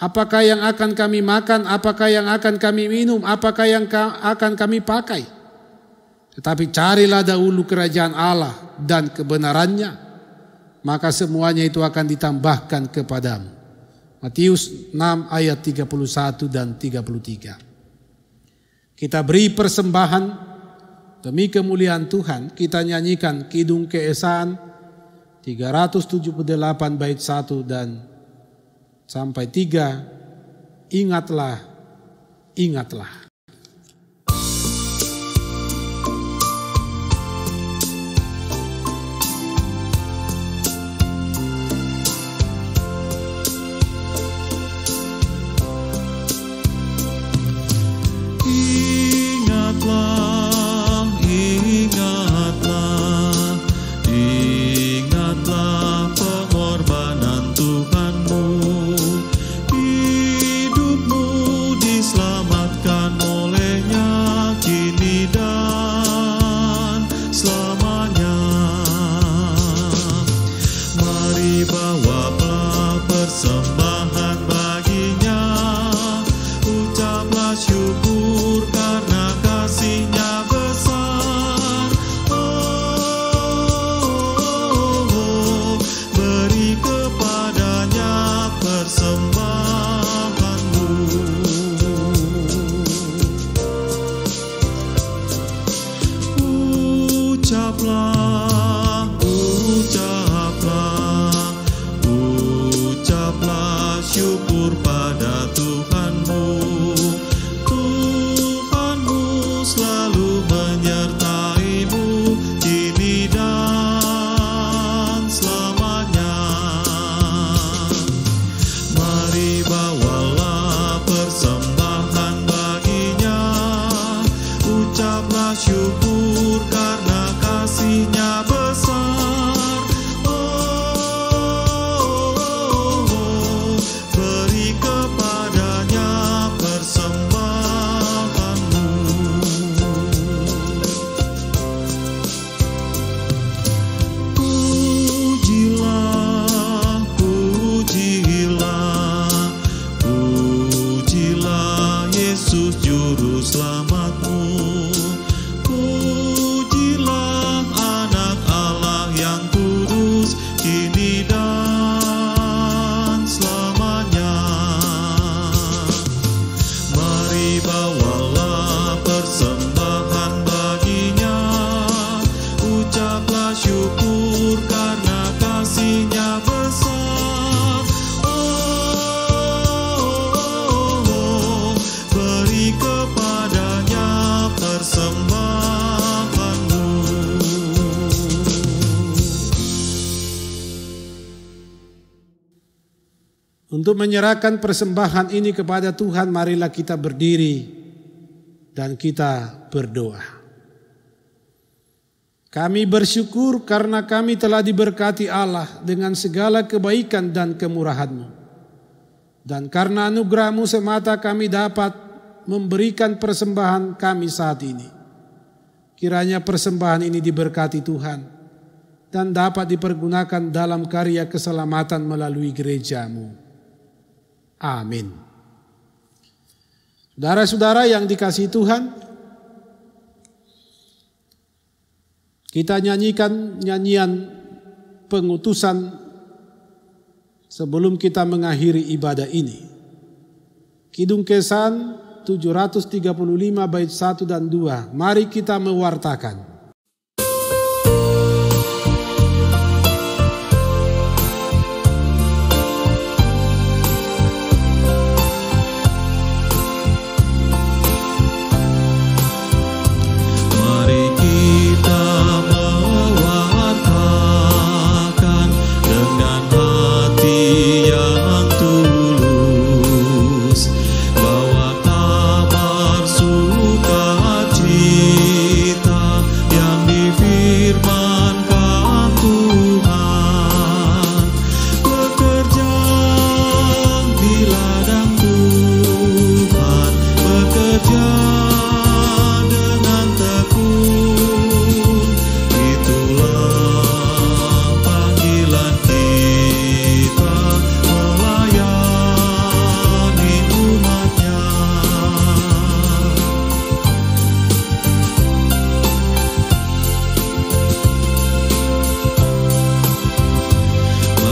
apakah yang akan kami makan, apakah yang akan kami minum, apakah yang akan kami pakai. Tetapi carilah dahulu kerajaan Allah dan kebenarannya, maka semuanya itu akan ditambahkan kepadamu. Matius 6 ayat 31 dan 33. Kita beri persembahan demi kemuliaan Tuhan. Kita nyanyikan Kidung Keesaan 378 bait 1 dan sampai 3. Ingatlah, ingatlah. Untuk menyerahkan persembahan ini kepada Tuhan, marilah kita berdiri dan kita berdoa. Kami bersyukur karena kami telah diberkati Allah dengan segala kebaikan dan kemurahan-Mu. Dan karena anugerah-Mu semata kami dapat memberikan persembahan kami saat ini. Kiranya persembahan ini diberkati Tuhan dan dapat dipergunakan dalam karya keselamatan melalui gereja-Mu. Amin. Saudara-saudara yang dikasihi Tuhan, kita nyanyikan nyanyian pengutusan sebelum kita mengakhiri ibadah ini. Kidung Kesan 735 bait 1 dan 2. Mari kita mewartakan.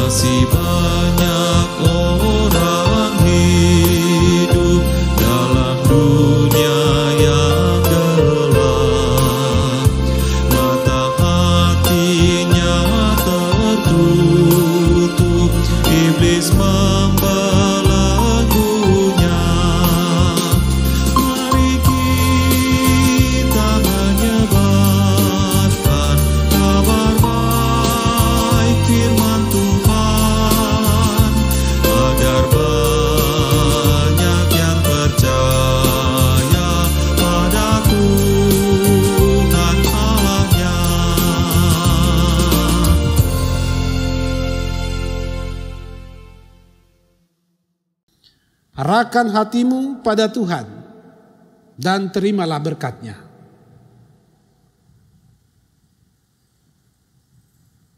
Masih banyak orang hidup dalam dunia yang gelap. Mata hatinya tertutup, iblis membelenggunya. Mari kita menyebarkan kabar baik firman Tuhan, agar banyak yang percaya pada Tuhan Allahnya. Arahkan hatimu pada Tuhan dan terimalah berkat-Nya.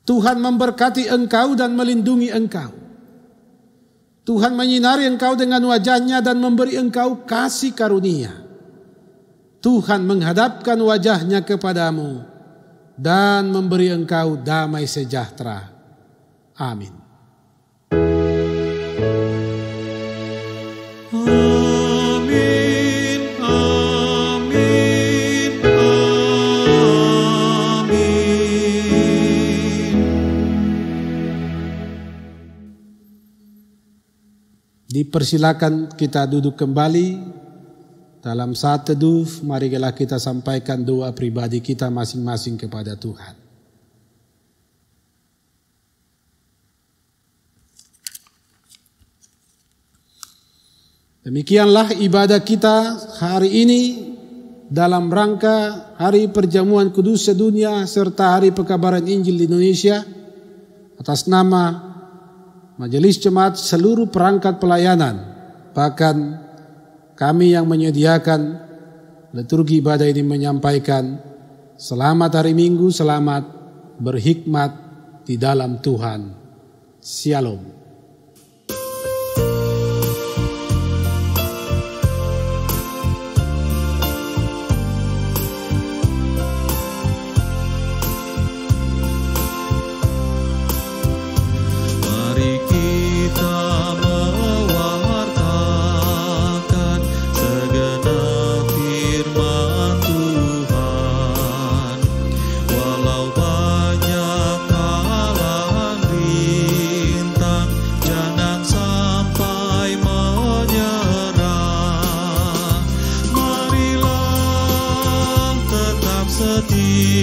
Tuhan memberkati engkau dan melindungi engkau. Tuhan menyinari engkau dengan wajah-Nya dan memberi engkau kasih karunia. Tuhan menghadapkan wajah-Nya kepadamu dan memberi engkau damai sejahtera. Amin. Amin, amin, amin. Dipersilakan kita duduk kembali dalam saat teduh. Marilah kita sampaikan doa pribadi kita masing-masing kepada Tuhan. Demikianlah ibadah kita hari ini dalam rangka Hari Perjamuan Kudus Sedunia serta Hari Pekabaran Injil di Indonesia atas nama Majelis Jemaat seluruh perangkat pelayanan, bahkan kami yang menyediakan liturgi ibadah ini menyampaikan selamat hari Minggu, selamat berhikmat di dalam Tuhan. Shalom. Mari kita mewartakan segenap firman Tuhan. Walau banyak halang rintang, jangan sampai menyerah. Marilah tetap setia